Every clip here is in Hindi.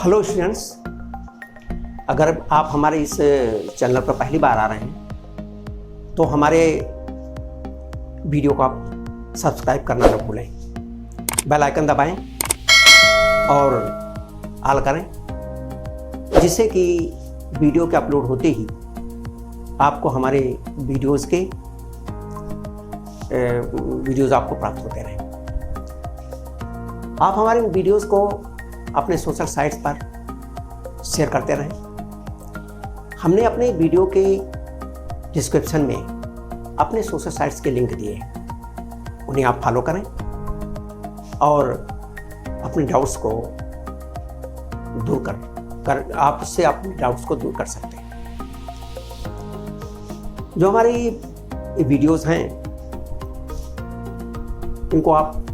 हेलो स्टूडेंट्स, अगर आप हमारे इस चैनल पर पहली बार आ रहे हैं तो हमारे वीडियो को आप सब्सक्राइब करना न भूलें, बेल आइकन दबाएं और ऑल करें, जिससे कि वीडियो के अपलोड होते ही आपको हमारे वीडियोज़ आपको प्राप्त होते रहें। आप हमारे वीडियोज़ को अपने सोशल साइट्स पर शेयर करते रहें। हमने अपने वीडियो के डिस्क्रिप्शन में अपने सोशल साइट्स के लिंक दिए हैं, उन्हें आप फॉलो करें और अपने डाउट्स को दूर कर आपसे अपने डाउट्स को दूर कर सकते हैं। जो हमारी वीडियोज़ हैं इनको आप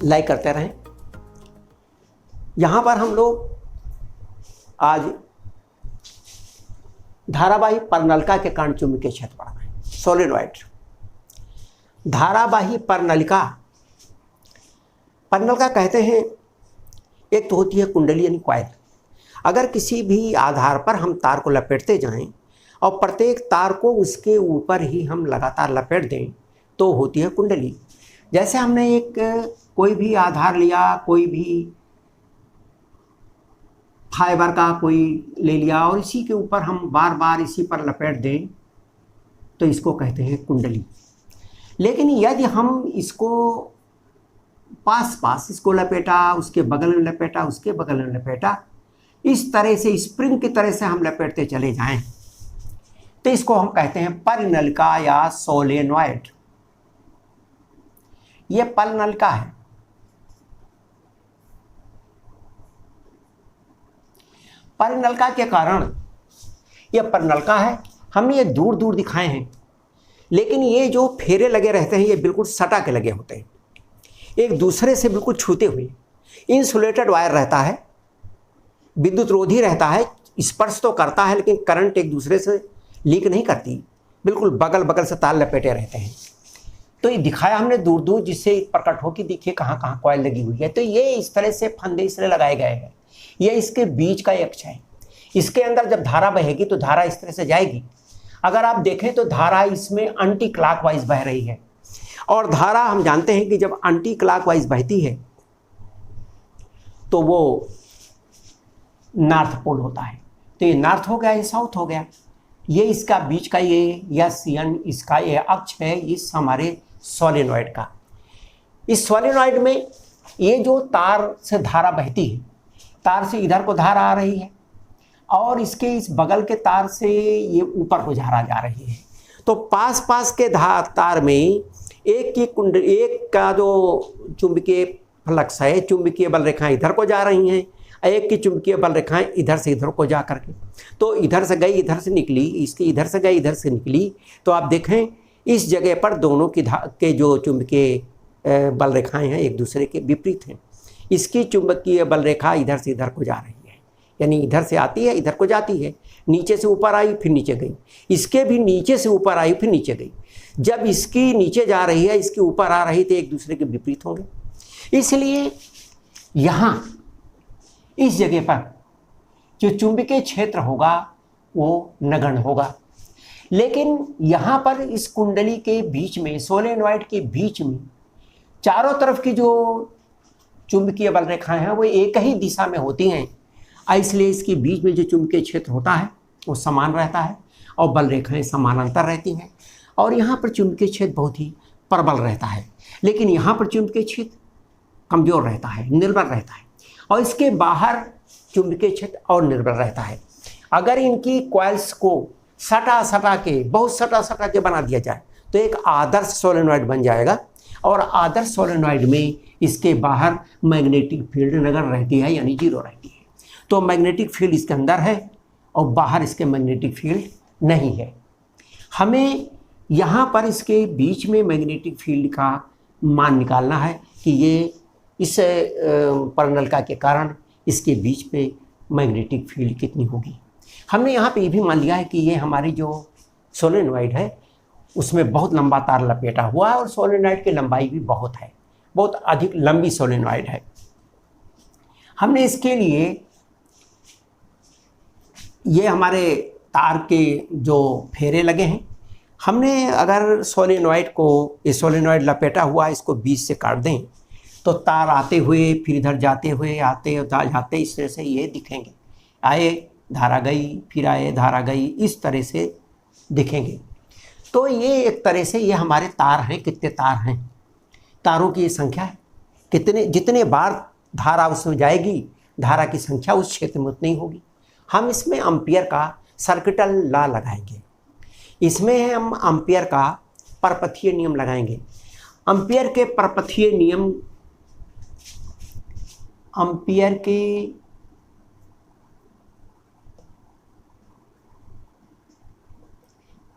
लाइक करते रहें। यहाँ पर हम लोग आज धारावाही परनलिका के कारण चुंबकीय क्षेत्र पढ़ रहे हैं। सॉलिनॉइड धारावाही परनलिका कहते हैं, एक तो होती है कुंडली यानी कॉइल। अगर किसी भी आधार पर हम तार को लपेटते जाएं और प्रत्येक तार को उसके ऊपर ही हम लगातार लपेट दें तो होती है कुंडली। जैसे हमने कोई भी आधार लिया, कोई भी फाइबर का कोई ले लिया और इसी के ऊपर हम बार बार इसी पर लपेट दें तो इसको कहते हैं कुंडली। लेकिन यदि हम इसको पास इसको लपेटा, उसके बगल में लपेटा, उसके बगल में लपेटा, इस तरह से स्प्रिंग की तरह से हम लपेटते चले जाएं तो इसको हम कहते हैं परनलिका या सोलेनॉइड। ये परनलिका है। परनलिका के कारण ये परनलिका है। हमने ये दूर दूर दिखाए हैं, लेकिन ये जो फेरे लगे रहते हैं ये बिल्कुल सटा के लगे होते हैं, एक दूसरे से बिल्कुल छूते हुए। इंसुलेटेड वायर रहता है, विद्युत रोधी रहता है, स्पर्श तो करता है लेकिन करंट एक दूसरे से लीक नहीं करती, बिल्कुल बगल बगल से तार लपेटे रहते हैं। तो ये दिखाया हमने दूर दूर, जिससे प्रकट हो कि देखिए कहाँ कहाँ कॉइल लगी हुई है। तो ये इस तरह से फंदे इसलिए लगाए गए हैं। ये इसके बीच का अक्ष है। इसके अंदर जब धारा बहेगी तो धारा इस तरह से जाएगी। अगर आप देखें तो धारा इसमें एंटी क्लॉकवाइज बह रही है, और धारा हम जानते हैं कि जब एंटी क्लॉकवाइज बहती है तो वो नॉर्थ पोल होता है। तो ये नॉर्थ हो गया, ये साउथ हो गया। ये इसका बीच का ये इसका ये अक्ष है इस हमारे सोलेनॉइड का। इस सोलेनॉइड में ये जो तार से धारा बहती है, तार से इधर को धारा आ रही है और इसके इस बगल के तार से ये ऊपर को धारा जा रही है। तो पास के तार में एक का जो चुंबकीय फ्लक्स है, चुंबकीय बल रेखाएं इधर को जा रही हैं, एक की चुंबकीय बल रेखाएं इधर से इधर को जा करके, तो इधर से गई इधर से निकली, इसकी इधर से गई इधर से निकली। तो आप देखें इस जगह पर दोनों के जो चुंबकीय बल रेखाएं हैं एक दूसरे के विपरीत हैं। इसकी चुंबकीय बल रेखा इधर से इधर को जा रही है, यानी इधर से आती है इधर को जाती है, नीचे से ऊपर आई फिर नीचे गई। इसके भी नीचे से ऊपर आई फिर नीचे गई। जब इसकी नीचे जा रही है इसकी ऊपर आ रही तो एक दूसरे के विपरीत होंगे। इसलिए यहाँ इस जगह पर जो चुंबकीय क्षेत्र होगा वो नगण्य होगा। लेकिन यहाँ पर इस कुंडली के बीच में, सोलेनॉइड के बीच में चारों तरफ की जो चुंबकीय बल रेखाएं हैं वो एक ही दिशा में होती हैं, इसलिए इसके बीच में जो चुंबकीय क्षेत्र होता है वो समान रहता है और बल रेखाएं समानांतर रहती हैं। और यहाँ पर चुंबकीय क्षेत्र बहुत ही प्रबल रहता है, लेकिन यहाँ पर चुंबकीय क्षेत्र कमजोर रहता है, निर्बल रहता है, और इसके बाहर चुंबकीय क्षेत्र और निर्बल रहता है। अगर इनकी कॉइल्स को सटा के बना दिया जाए तो एक आदर्श सोलेनॉइड बन जाएगा, और आदर्श सोलेनॉइड में इसके बाहर मैग्नेटिक फील्ड नगण्य रहती है, यानी जीरो रहती है। तो मैग्नेटिक फील्ड इसके अंदर है और बाहर इसके मैग्नेटिक फील्ड नहीं है। हमें यहाँ पर इसके बीच में मैग्नेटिक फील्ड का मान निकालना है कि ये इस परनलिका के कारण इसके बीच में मैग्नेटिक फील्ड कितनी होगी। हमने यहाँ पे ये भी मान लिया है कि ये हमारी जो सोलेनॉइड है उसमें बहुत लंबा तार लपेटा हुआ है और सोलेनॉइड की लंबाई भी बहुत है, बहुत अधिक लंबी सोलेनॉइड है। हमने इसके लिए ये हमारे तार के जो फेरे लगे हैं, हमने अगर सोलेनॉइड को, ये सोलेनॉइड लपेटा हुआ इसको बीच से काट दें तो तार आते हुए फिर इधर जाते हुए आते जाते इस तरह से ये दिखेंगे। आए धारा गई, फिर आए धारा गई, इस तरह से दिखेंगे। तो ये एक तरह से ये हमारे तार हैं। कितने तार हैं? तारों की ये संख्या है। कितने, जितने बार धारा उसमें जाएगी, धारा की संख्या उस क्षेत्र में उतनी होगी। हम इसमें एम्पियर का सर्किटल लॉ लगाएंगे। इसमें हम एम्पियर का परपथीय नियम लगाएंगे। एम्पियर के परपथीय नियम, एम्पियर के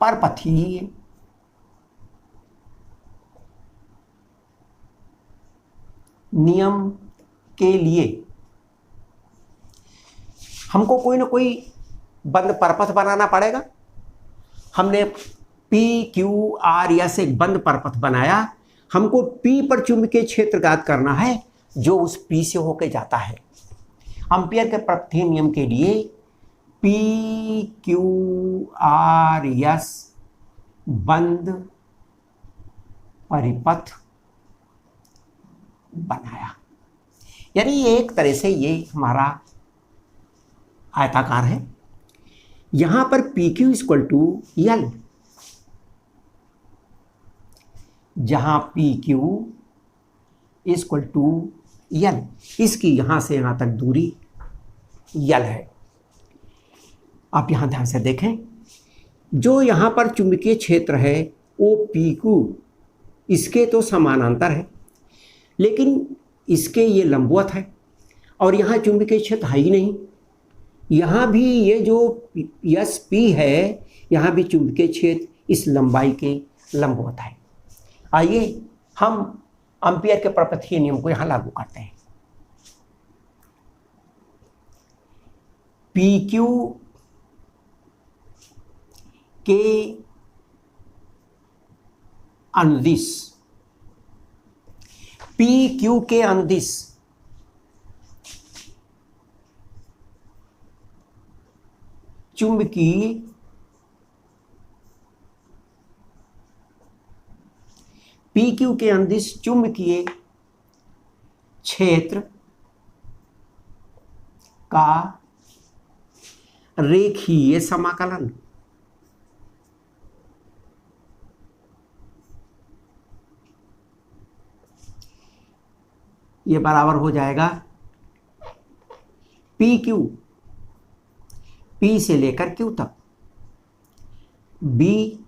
परपथीय नियम के लिए हमको कोई ना कोई बंद परपथ बनाना पड़ेगा। हमने पी क्यू आर एस एक बंद परपथ बनाया। हमको पी पर चुंबकीय क्षेत्र ज्ञात करना है जो उस पी से होकर जाता है। एम्पियर के परपथीय नियम के लिए पी क्यू आर एस बंद परिपथ बनाया। यानी एक तरह से ये हमारा आयताकार है। यहां पर P Q equal to L, जहां P Q equal to L, इसकी यहां से यहां तक दूरी एल है। आप यहां ध्यान से देखें, जो यहां पर चुंबकीय क्षेत्र है वो पी क्यू इसके तो समानांतर है, लेकिन इसके ये लंबवत है और यहाँ चुंबकीय क्षेत्र है ही नहीं। यहाँ भी ये जो एस पी है, यहाँ भी चुंबकीय क्षेत्र इस लंबाई के लंबवत है। आइए हम एम्पियर के परपथीय नियम को यहाँ लागू करते हैं। पी क्यू के अनुदिश, पी क्यू के अनुदिश चुंबकीय पी क्यू के अनुदिश चुंबकीय क्षेत्र का रेखीय समाकलन, ये बराबर हो जाएगा पी क्यू, पी से लेकर क्यू तक बी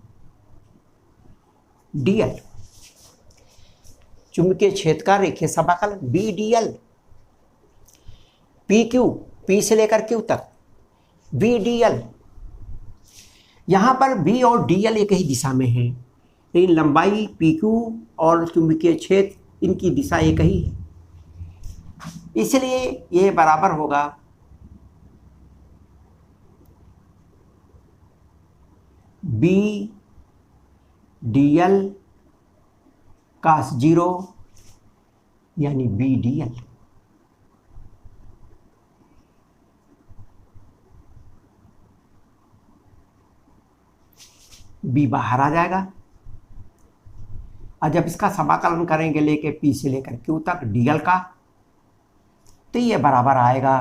डी एल, चुंबकीय क्षेत्र का रेखीय समाकलन B D L. P Q, P से लेकर क्यू तक बी डी एल। यहां पर बी और डी एल एक ही दिशा में है, लेकिन लंबाई पी क्यू और चुंबकीय क्षेत्र इनकी दिशा एक ही है, इसलिए ये बराबर होगा बी डी एल कास 0 यानी बी डी एल। बी बाहर आ जाएगा और जब इसका समाकलन करेंगे लेके पी से लेकर क्यू तक डी एल का, तो ये बराबर आएगा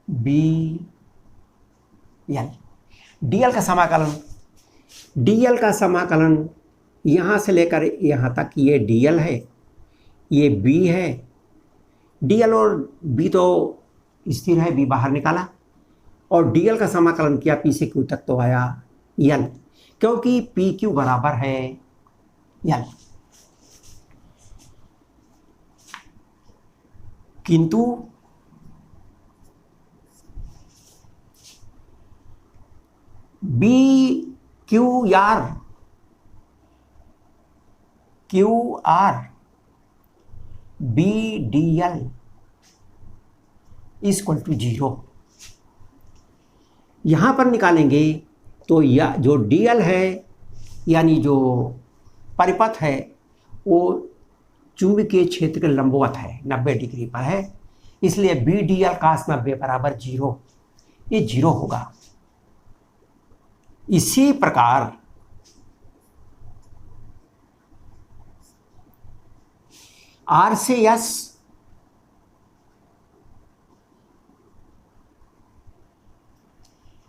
बी एल। डीएल का समाकलन, डीएल का समाकलन यहाँ से लेकर यहाँ तक ये डीएल है, ये बी है। डीएल और बी तो स्थिर है, बी बाहर निकाला और डीएल का समाकलन किया पी से क्यू तक तो आया एल, क्योंकि पी क्यू बराबर है एल। किंतु B Q R, Q R B D L equal to 0 यहां पर निकालेंगे तो या जो डी एल है यानी जो परिपथ है वो चुंबकीय क्षेत्र के लंबवत है, 90 डिग्री पर है, इसलिए बी डी एल cos 90 बराबर 0, ये 0 होगा। इसी प्रकार आर से एस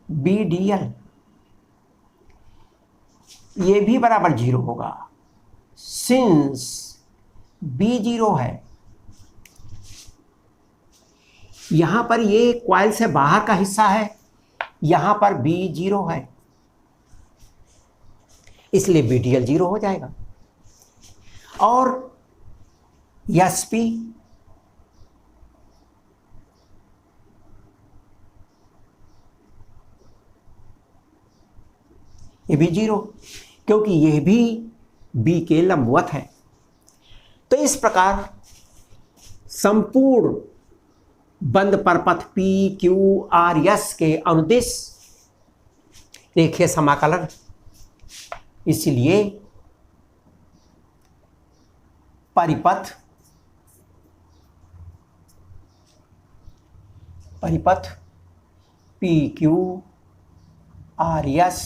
बी डी एल ये भी बराबर 0 होगा, सिंस बी 0 है। यहां पर ये कॉइल से बाहर का हिस्सा है, यहां पर बी 0 है, इसलिए बी डी एल 0 हो जाएगा। और एस पी ये भी 0, क्योंकि यह भी बी के लंबवत है। तो इस प्रकार संपूर्ण बंद परपथ पी क्यू आर एस के अनुदिश रेखीय समाकलन, इसलिए परिपथ पी क्यू आर एस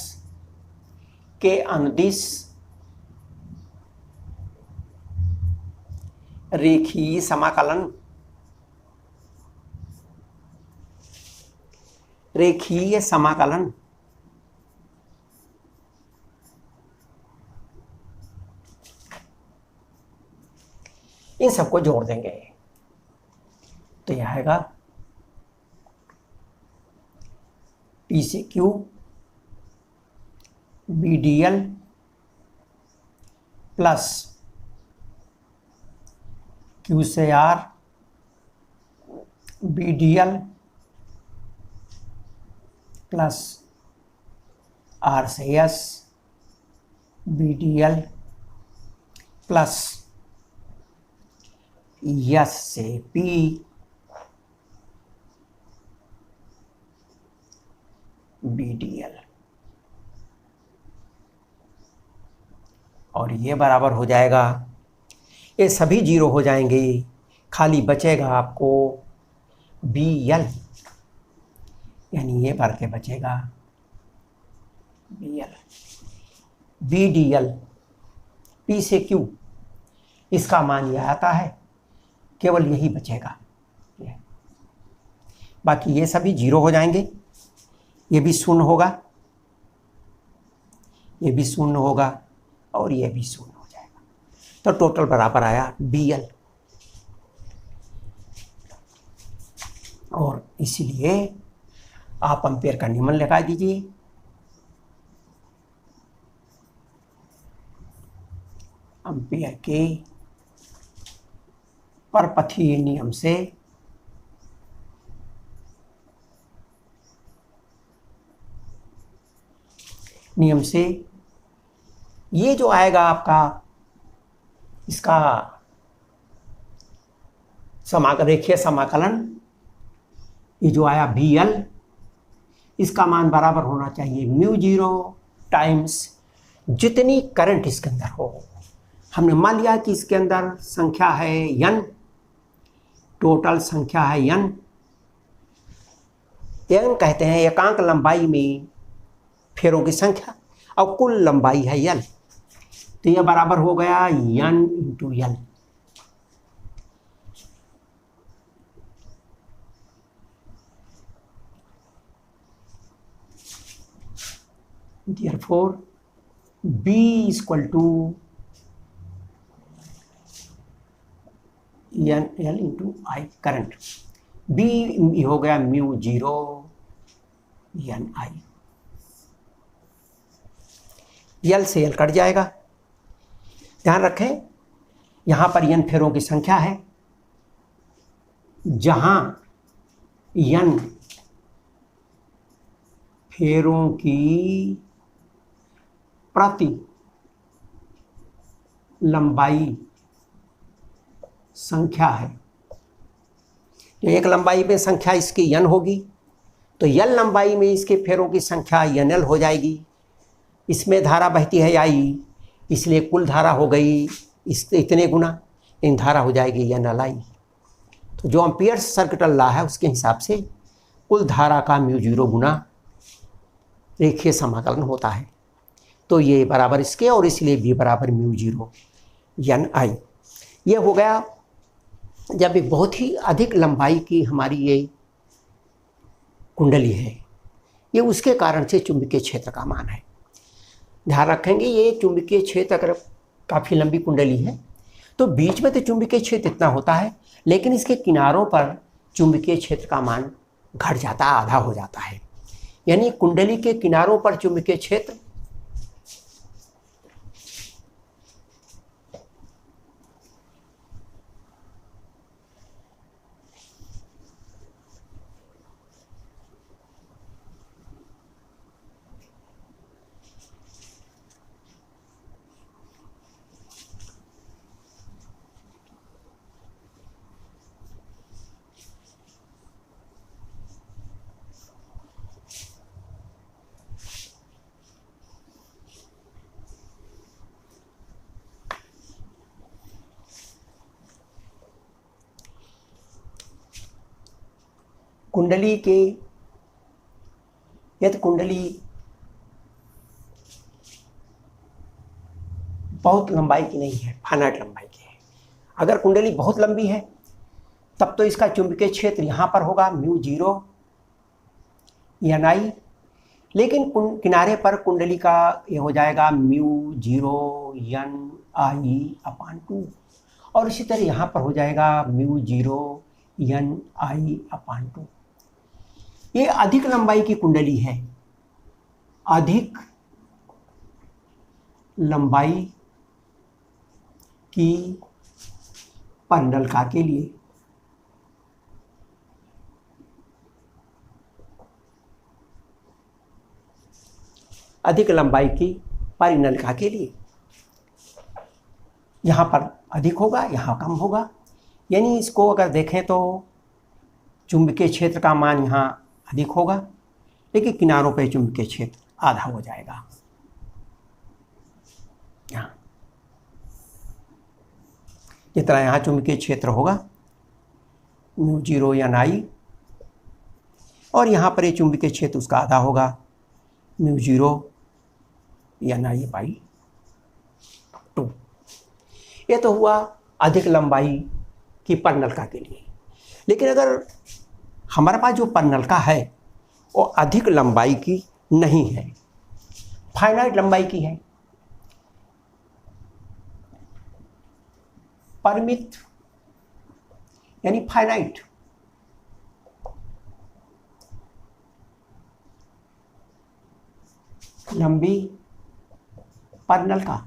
के अनुदिश रेखीय समाकलन, इन सबको जोड़ देंगे तो यह आएगा पी से Q B D L plus Q से R B D L plus R से S B D L plus S से पी बी डी एल, और ये बराबर हो जाएगा, ये सभी 0 हो जाएंगे, खाली बचेगा आपको बी एल, यानी ये भर के बचेगा B L. B D L P से क्यू, इसका मान यह आता है, केवल यही बचेगा, बाकी ये सभी 0 हो जाएंगे, ये भी 0 होगा, ये भी 0 होगा, और ये भी 0 हो जाएगा। तो टोटल बराबर आया बी एल। और इसीलिए आप एम्पेयर का नियम लगा दीजिए, एम्पेयर के परपथीय नियम से ये जो आएगा आपका इसका रेखीय समाकलन, ये जो आया बी एल, इसका मान बराबर होना चाहिए म्यू 0 टाइम्स जितनी करंट इसके अंदर हो। हमने मान लिया कि इसके अंदर संख्या है n, टोटल संख्या है n कहते हैं एकांक लंबाई में फेरों की संख्या, और कुल लंबाई है l, तो यह बराबर हो गया n into l। Therefore B equal to n l into I, current B हो गया म्यू 0 n आई, l से l कट जाएगा। ध्यान रखें यहां पर n फेरों की संख्या है, जहां n फेरों की प्रति लंबाई संख्या है, तो एक लंबाई में संख्या इसकी n होगी, तो l लंबाई में इसके फेरों की संख्या nl हो जाएगी। इसमें धारा बहती है I, इसलिए कुल धारा हो गई इतने गुना, इन धारा हो जाएगी या नलाई। तो जो एम्पियर सर्किटल लॉ है उसके हिसाब से कुल धारा का म्यू जीरो गुना रेखीय समाकलन होता है। तो ये बराबर इसके, और इसलिए बी बराबर म्यू जीरो एन आई। ये हो गया जब एक बहुत ही अधिक लंबाई की हमारी ये कुंडली है, ये उसके कारण से चुंबकीय क्षेत्र का मान है। ध्यान रखेंगे ये चुंबकीय क्षेत्र अगर काफ़ी लंबी कुंडली है तो बीच में तो चुंबकीय क्षेत्र इतना होता है, लेकिन इसके किनारों पर चुंबकीय क्षेत्र का मान घट जाता है, आधा हो जाता है। यानी कुंडली के किनारों पर चुंबकीय क्षेत्र कुंडली के, यदि कुंडली बहुत लंबाई की नहीं है, फाइनाइट लंबाई की है, अगर कुंडली बहुत लंबी है तब तो इसका चुंबकीय क्षेत्र यहाँ पर होगा म्यू जीरो एन आई, लेकिन किनारे पर कुंडली का ये हो जाएगा mu zero N I upon two, और इसी तरह यहाँ पर हो जाएगा mu zero N I upon two. ये अधिक लंबाई की कुंडली है, अधिक लंबाई की परिनलिका के लिए अधिक लंबाई की परिनलिका के लिए यहाँ पर अधिक होगा, यहाँ कम होगा। यानी इसको अगर देखें तो चुंबकीय क्षेत्र का मान यहाँ अधिक होगा, लेकिन किनारों पर चुंबकीय क्षेत्र आधा हो जाएगा। यहाँ जितना यहाँ चुंबकीय क्षेत्र होगा म्यू जीरो एन आई, और यहाँ पर ये चुंबकीय क्षेत्र उसका आधा होगा mu zero N I by two. ये तो हुआ अधिक लंबाई की परिनलिका के लिए। लेकिन अगर हमारे पास जो परिनलिका है वो अधिक लंबाई की नहीं है, फाइनाइट लंबाई की है, परिमित यानी फाइनाइट, लंबी परिनलिका,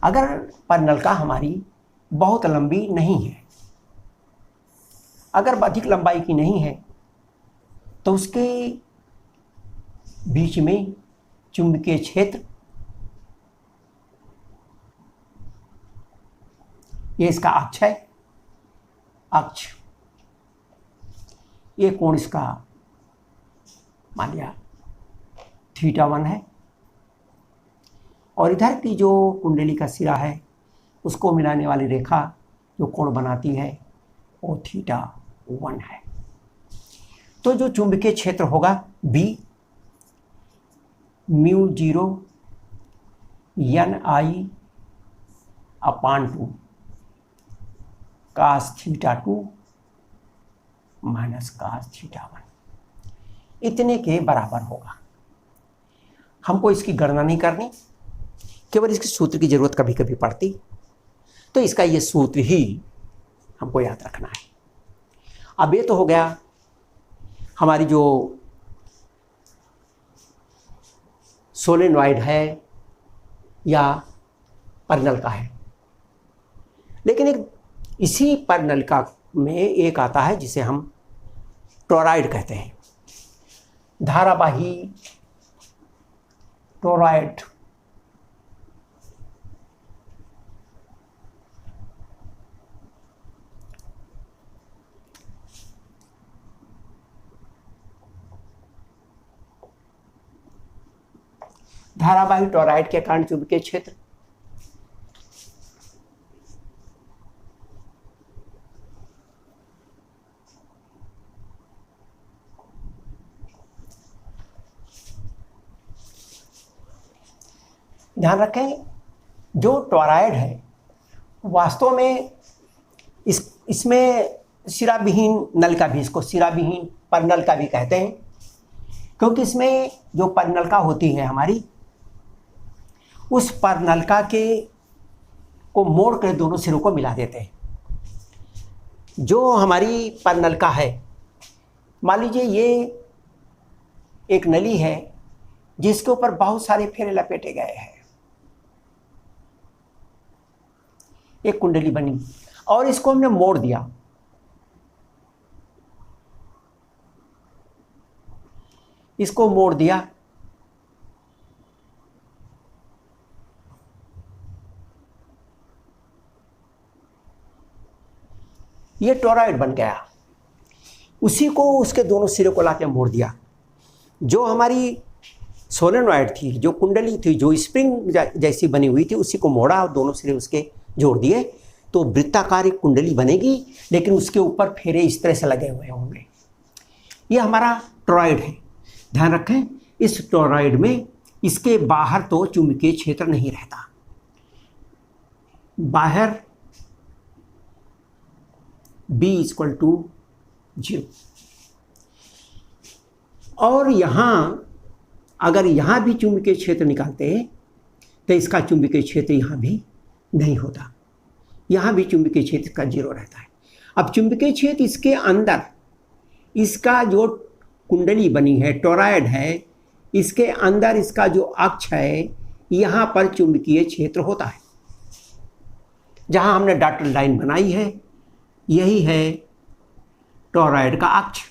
अगर परिनलिका हमारी बहुत लंबी नहीं है, अगर अधिक लंबाई की नहीं है, तो उसके बीच में चुंबकीय क्षेत्र, ये इसका अक्ष है, अक्ष, ये कोण इसका मान लिया θ1 है, और इधर की जो कुंडली का सिरा है उसको मिलाने वाली रेखा जो कोण बनाती है वो θ1 है। तो जो चुंबकीय क्षेत्र होगा B mu zero N I upon two cos θ2 minus cos θ1 इतने के बराबर होगा। हमको इसकी गणना नहीं करनी, केवल इसके सूत्र की जरूरत कभी कभी पड़ती, तो इसका ये सूत्र ही हमको याद रखना है। अब ये तो हो गया हमारी जो सोलेनॉइड है या परिनलिका है। लेकिन एक इसी परिनलिका में एक आता है जिसे हम टोरॉइड कहते हैं, धारावाही टोरॉइड। धारावाही टोरॉइड के कारण चुंबकीय क्षेत्र। ध्यान रखें, जो टोरॉइड है वास्तव में इसमें सिराविहीन नलिका भी, इसको सिराविहीन परनलिका भी कहते हैं, क्योंकि इसमें जो परनलिका होती है हमारी, उस परनलिका के को मोड़ कर दोनों सिरों को मिला देते हैं। जो हमारी परनलिका है, मान लीजिए ये एक नली है जिसके ऊपर बहुत सारे फेरे लपेटे गए हैं, एक कुंडली बनी और इसको हमने मोड़ दिया। इसको मोड़ दिया, ये टोरॉइड बन गया। उसी को उसके दोनों सिरे को लाके मोड़ दिया। जो हमारी सोलेनॉइड थी, जो कुंडली थी, जो स्प्रिंग जैसी बनी हुई थी, उसी को मोड़ा और दोनों सिरे उसके जोड़ दिए तो वृत्ताकार एक कुंडली बनेगी, लेकिन उसके ऊपर फेरे इस तरह से लगे हुए होंगे। ये हमारा टोरॉइड है। ध्यान रखें, इस टोरॉइड में इसके बाहर तो चुंबकीय क्षेत्र नहीं रहता। बाहर B = 0। और यहां अगर यहां भी चुंबकीय क्षेत्र निकालते हैं तो इसका चुंबकीय क्षेत्र यहां भी नहीं होता, यहां भी चुंबकीय क्षेत्र का 0 रहता है। अब चुंबकीय क्षेत्र इसके अंदर, इसका जो कुंडली बनी है, टोरॉइड है, इसके अंदर इसका जो अक्ष है, यहां पर चुंबकीय क्षेत्र होता है। जहां हमने डॉटेड लाइन बनाई है, यही है टोरॉइड का अक्ष।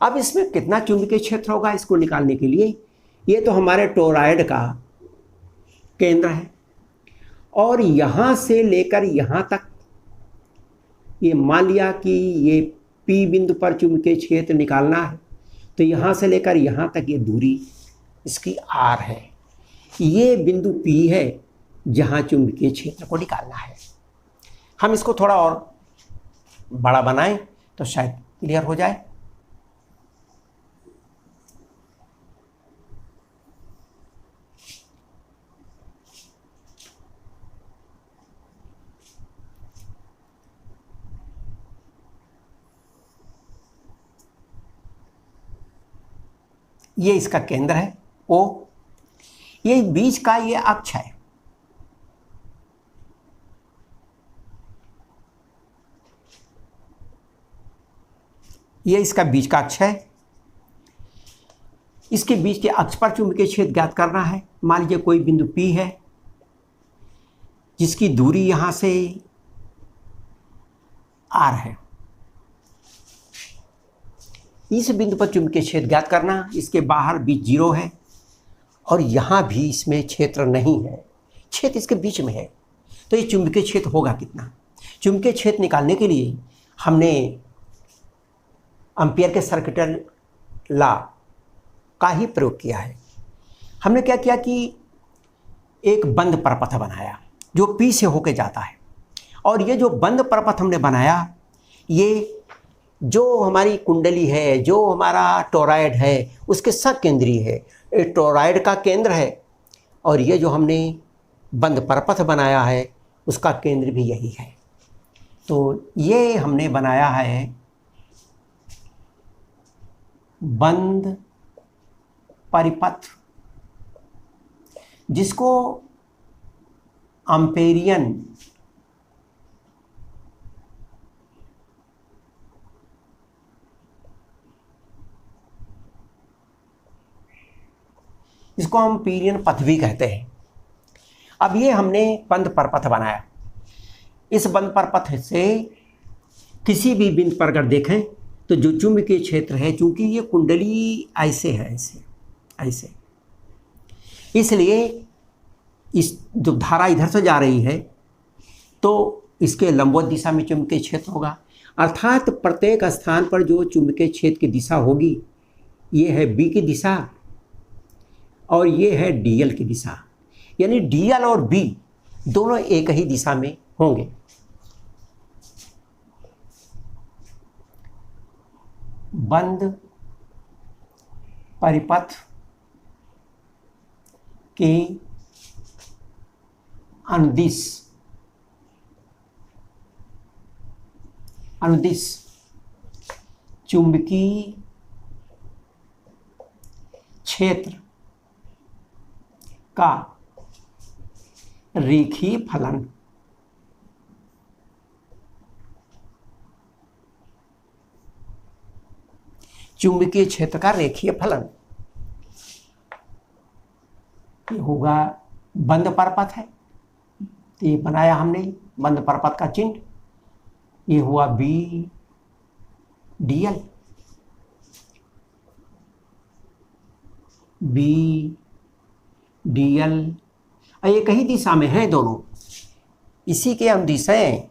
अब इसमें कितना चुंबकीय क्षेत्र होगा, इसको निकालने के लिए ये तो हमारे टोरॉइड का केंद्र है और यहाँ से लेकर यहाँ तक, ये मान लिया कि ये P बिंदु पर चुंबकीय क्षेत्र निकालना है, तो यहाँ से लेकर यहाँ तक ये दूरी इसकी R है। ये बिंदु P है जहाँ चुंबकीय क्षेत्र को निकालना है। हम इसको थोड़ा और बड़ा बनाएं तो शायद क्लियर हो जाए। ये इसका केंद्र है O, ये बीच का ये अक्ष है। ये इसका बीच का अक्ष है। इसके बीच के अक्ष पर चुंबकीय क्षेत्र ज्ञात करना है। मान लीजिए कोई बिंदु P है जिसकी दूरी यहां से R है। इस बिंदु पर चुंबकीय क्षेत्र ज्ञात करना। इसके बाहर भी 0 है और यहां भी इसमें क्षेत्र नहीं है, क्षेत्र इसके बीच में है। तो ये चुंबकीय क्षेत्र होगा कितना? चुंबकीय क्षेत्र निकालने के लिए हमने एम्पियर के सर्किटल लॉ का ही प्रयोग किया है। हमने क्या किया कि एक बंद परपथ बनाया जो P से होके जाता है, और ये जो बंद परपथ हमने बनाया, ये जो हमारी कुंडली है, जो हमारा टोरॉइड है, उसके सकेंद्रीय है। ये टोरॉइड का केंद्र है और ये जो हमने बंद परपथ बनाया है उसका केंद्र भी यही है। तो ये हमने बनाया है बंद परिपथ, जिसको एम्पेरियन इसको हम एम्पेरियन पथ भी कहते हैं। अब ये हमने बंद परपथ बनाया। इस बंद परपथ से किसी भी बिंदु पर अगर देखें तो जो चुंबकीय क्षेत्र है, चूंकि ये कुंडली ऐसे है, ऐसे, इसलिए इस जो धारा इधर से जा रही है तो इसके लंबवत दिशा में चुंबकीय क्षेत्र होगा। अर्थात प्रत्येक स्थान पर जो चुंबकीय क्षेत्र की दिशा होगी, ये है बी की दिशा और ये है डीएल की दिशा, यानी डीएल और बी दोनों एक ही दिशा में होंगे। बंद परिपथ के अनुदिश चुंबकीय क्षेत्र का रेखीय फलन चुंबकीय क्षेत्र का रेखीय फलन ये होगा। बंद परपथ है तो ये बनाया हमने बंद परपथ का चिन्ह, ये हुआ बी डीएल, बी डीएल, एक ही दिशा में है दोनों, इसी के अनुदिश हैं।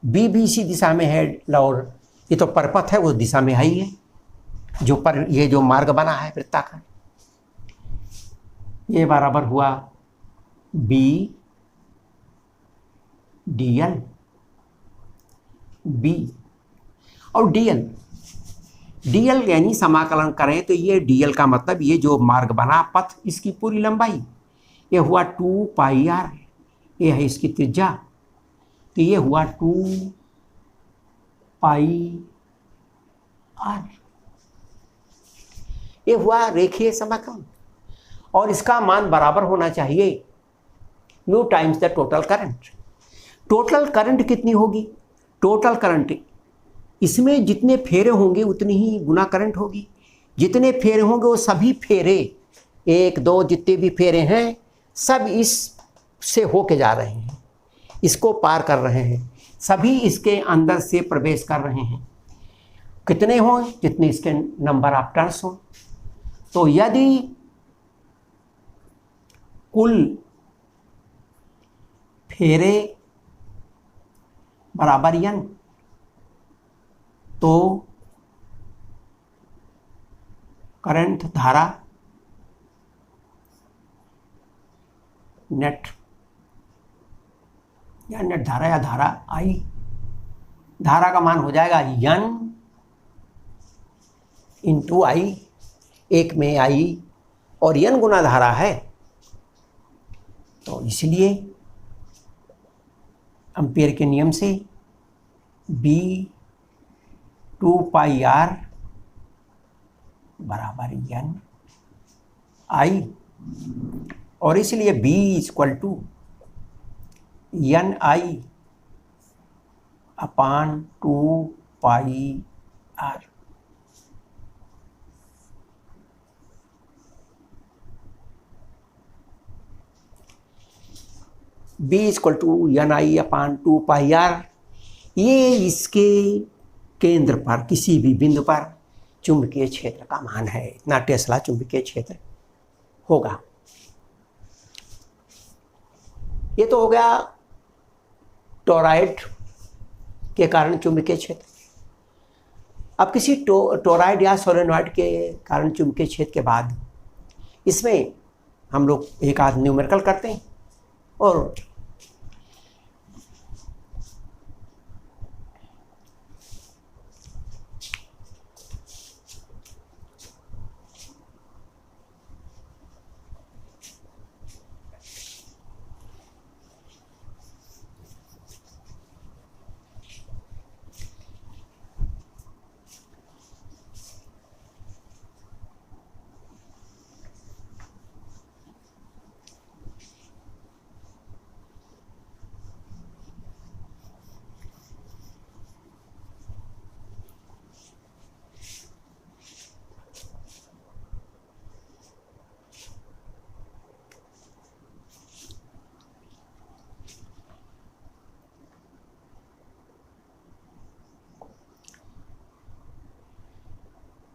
बी भी इसी दिशा में है और ये तो परपथ है, उस दिशा में है ही है जो पर ये जो मार्ग बना है वृत्ताकार, ये बराबर हुआ बी डीएल, बी और डीएल। डीएल यानी समाकलन करें तो ये डीएल का मतलब ये जो मार्ग बना पथ, इसकी पूरी लंबाई, ये हुआ 2 पाई आर, ये है इसकी त्रिज्या, तो ये हुआ 2 पाई आर, ये हुआ रेखीय समाकलन और इसका मान बराबर होना चाहिए mu times the total current. Total current कितनी होगी? टोटल करंट, इसमें जितने फेरे होंगे उतनी ही गुना करंट होगी। जितने फेरे होंगे वो सभी फेरे, 1 2 जितने भी फेरे हैं सब इस से होके जा रहे हैं, इसको पार कर रहे हैं, सभी इसके अंदर से प्रवेश कर रहे हैं। कितने हों? जितने इसके नंबर ऑफ टर्न्स हों। तो यदि कुल फेरे बराबर n, तो करंट धारा नेट या नेट धारा या धारा I, धारा का मान हो जाएगा n इंटू I, एक में I और n गुना धारा है, तो इसलिए एम्पियर के नियम से B 2 पाई R बराबर n I, और इसलिए B equal to n I upon 2 pi R। B equal to N I upon 2 pi R, ये इसके केंद्र पर किसी भी बिंदु पर चुंबकीय क्षेत्र का मान है, इतना टेस्ला चुंबकीय क्षेत्र होगा। ये तो हो गया टोरॉइड के कारण चुंबकीय क्षेत्र। अब किसी टोरॉइड या सोलेनॉइड के कारण चुंबकीय क्षेत्र के बाद इसमें हम लोग एक आध न्यूमेरिकल करते हैं और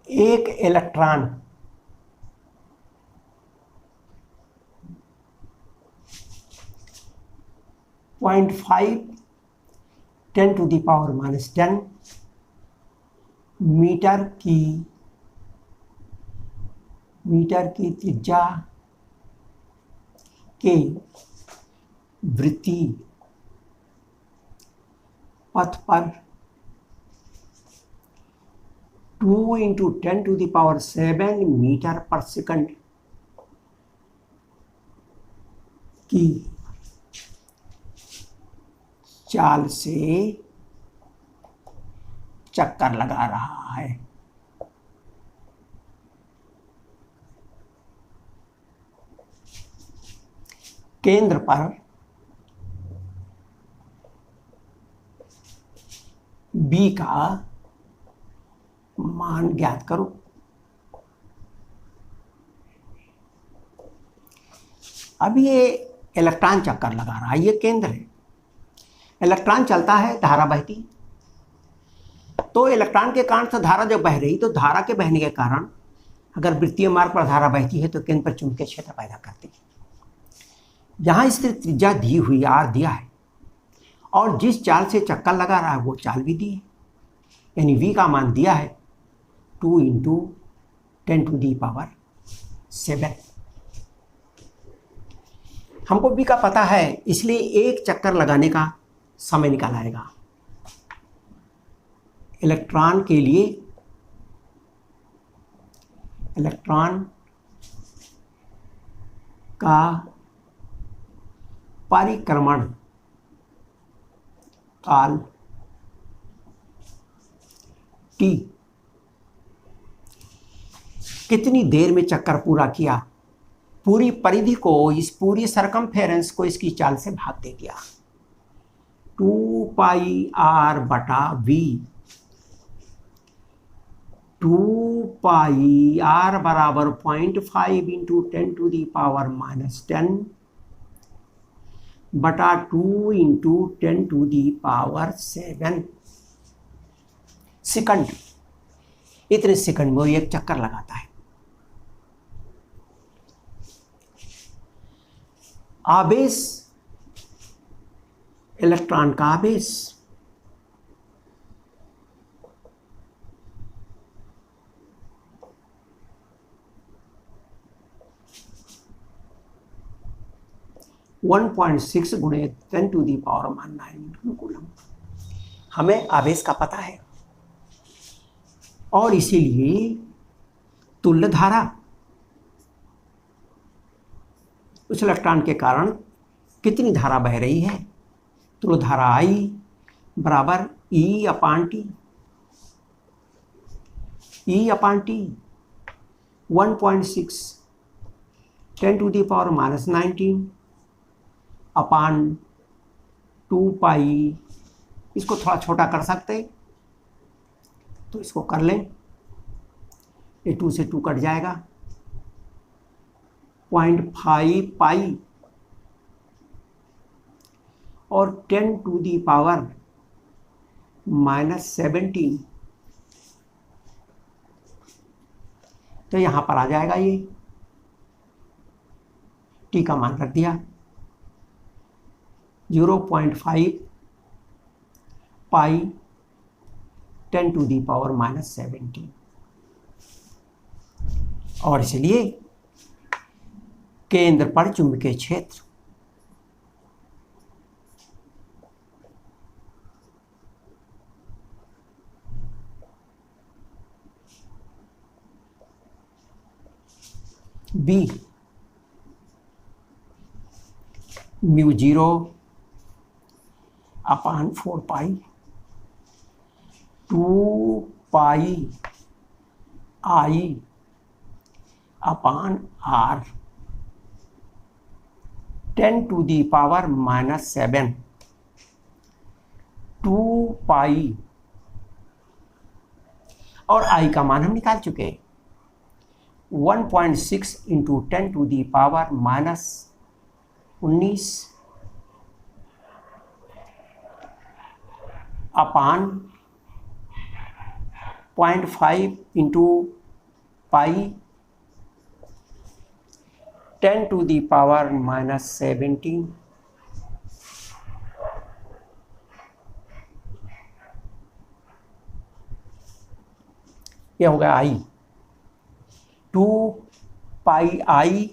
एक इलेक्ट्रॉन .5 10⁻⁻10 मीटर की त्रिज्या के वृत्तीय पथ पर 2 × 10⁻7 मीटर पर सेकंड की चाल से चक्कर लगा रहा है। केंद्र पर B का मान ज्ञात करो। अब ये इलेक्ट्रॉन चक्कर लगा रहा है, ये केंद्र है। इलेक्ट्रॉन चलता है, धारा बहती, तो इलेक्ट्रॉन के कारण से धारा जब बह रही, तो धारा के बहने के कारण अगर वृत्तीय मार्ग पर धारा बहती है तो केंद्र पर चुंबकीय क्षेत्र पैदा करती है। यहाँ इसकी त्रिज्या दी हुई R दिया है और जिस चाल से चक्कर लगा रहा है वो चाल भी दी है, यानी V का मान दिया है 2 × 10⁻7। हमको B का पता है, इसलिए एक चक्कर लगाने का समय निकाल आएगा। इलेक्ट्रॉन के लिए इलेक्ट्रॉन का परिक्रमण काल T कितनी देर में चक्कर पूरा किया, पूरी परिधि को, इस पूरी सरकमफेरेंस को इसकी चाल से भाग दे दिया। 2πr/v 2πr बराबर 0.5 × 10⁻⁻10 बटा 2 × 10⁻7 सेकंड। इतने सेकंड में एक चक्कर लगाता है। आवेश, इलेक्ट्रॉन का आवेश (1.6 × 10⁻⁹ कूलम। हमें आवेश का पता है और इसीलिए तुल्य धारा उस इलेक्ट्रॉन के कारण कितनी धारा बह रही है, तो धारा I बराबर E/T 1.6 10⁻⁻19 अपान 2π। इसको थोड़ा छोटा कर सकते तो इसको कर लें, ये 2 से 2 कट जाएगा, 0.5 पाई और 10⁻⁻17। तो यहां पर आ जाएगा, ये T का मान रख दिया 0.5 पाई 10⁻⁻17 और इसलिए केंद्र पर चुंबकीय क्षेत्र B μ0/4π 2π I/R 10⁻⁻7 2π और I का मान हम निकाल चुके हैं 1.6 × 10⁻⁻19 अपान 0.5 × पाई 10⁻⁻17 ये हो गया आई, 2 पाई आई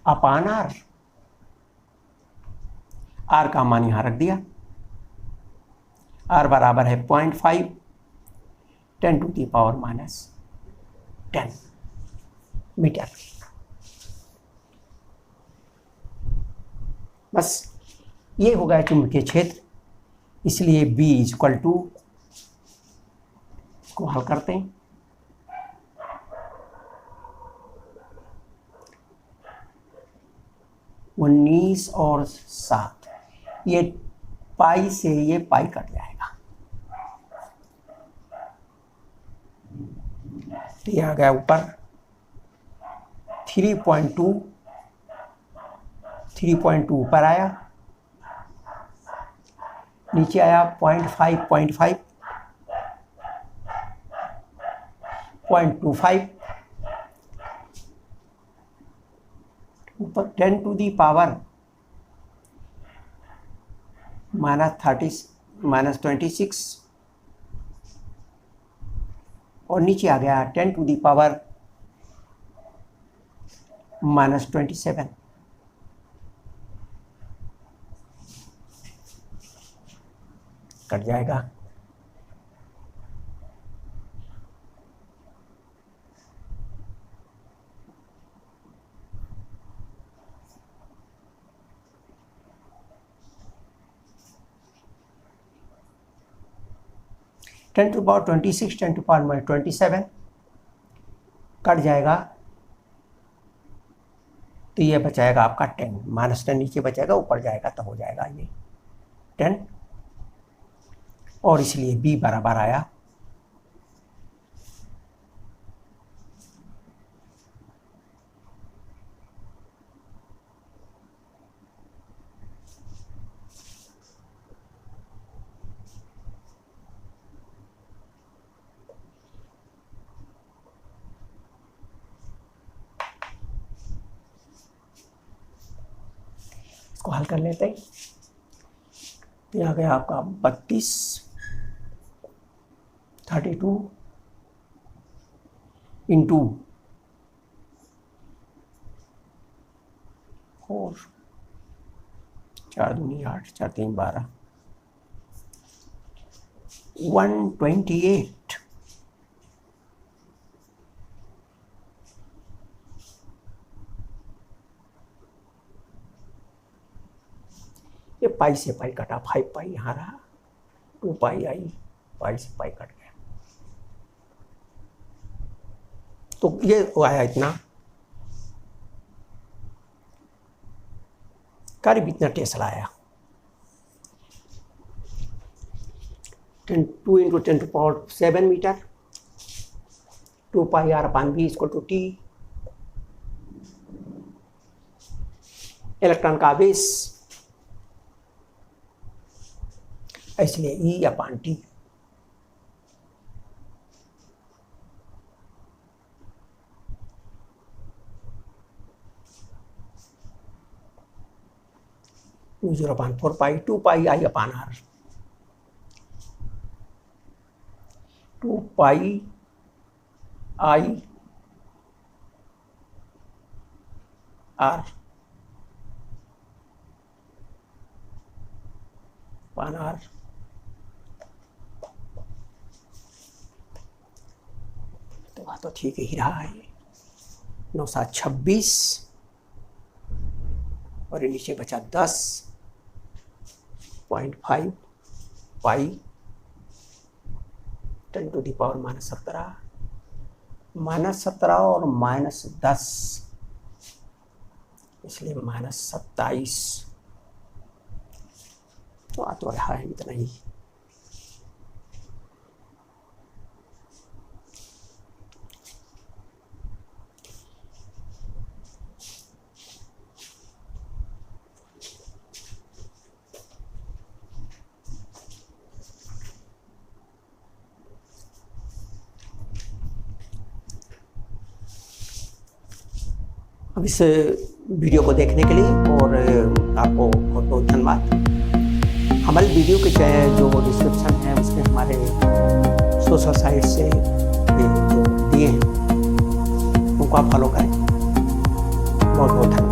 अपान आर, आर का मान यहां रख दिया, आर बराबर है 0.5 10⁻⁻10 मीटर। बस ये हो गया चुंबकीय क्षेत्र। इसलिए B = इसको हल करते हैं, उन्नीस और 7, ये पाई से ये पाई कट जाएगा, तो ये आ गया ऊपर 3.2 ऊपर आया, नीचे आया 0.5 0.25 ऊपर 10⁻⁻26 और नीचे आ गया 10⁻⁻27। कट जाएगा, टेन टू पावर 26 10⁻27 कट जाएगा, तो ये बचाएगा आपका 10, -10 नीचे बचाएगा, ऊपर जाएगा तो हो जाएगा ये 10, और इसलिए B बराबर आया इसको हल कर लेते हैं, तो यहाँ गया आपका 32 32 इंटू 4 4 दूनी 8 4 3 12 128 ये पाई से पाई कटा, 5 पाई यहाँ रहा, 2 पाई आई, पाई से पाई कट गया, तो ये आया इतना, करीब इतना टेस्ला आया। 2 × 10⁻7 मीटर, 2 पाई r/v = T, इलेक्ट्रॉन का आवेश, इसलिए E/T। (4 पाई 2 पाई I/R) 2 पाई I/R (R) तो वह तो ठीक ही रहा है, 9 7 26 और ये नीचे बचा 10.5 पाई 10⁻⁻17 -17 और -10, इसलिए -27, तो आ तो रहा है इतना ही। अब इस वीडियो को देखने के लिए और आपको बहुत बहुत धन्यवाद। हमारे वीडियो के जो डिस्क्रिप्शन है उसमें हमारे सोशल साइट से ये जो दिए हैं उनको आप फॉलो करें। बहुत बहुत धन्यवाद।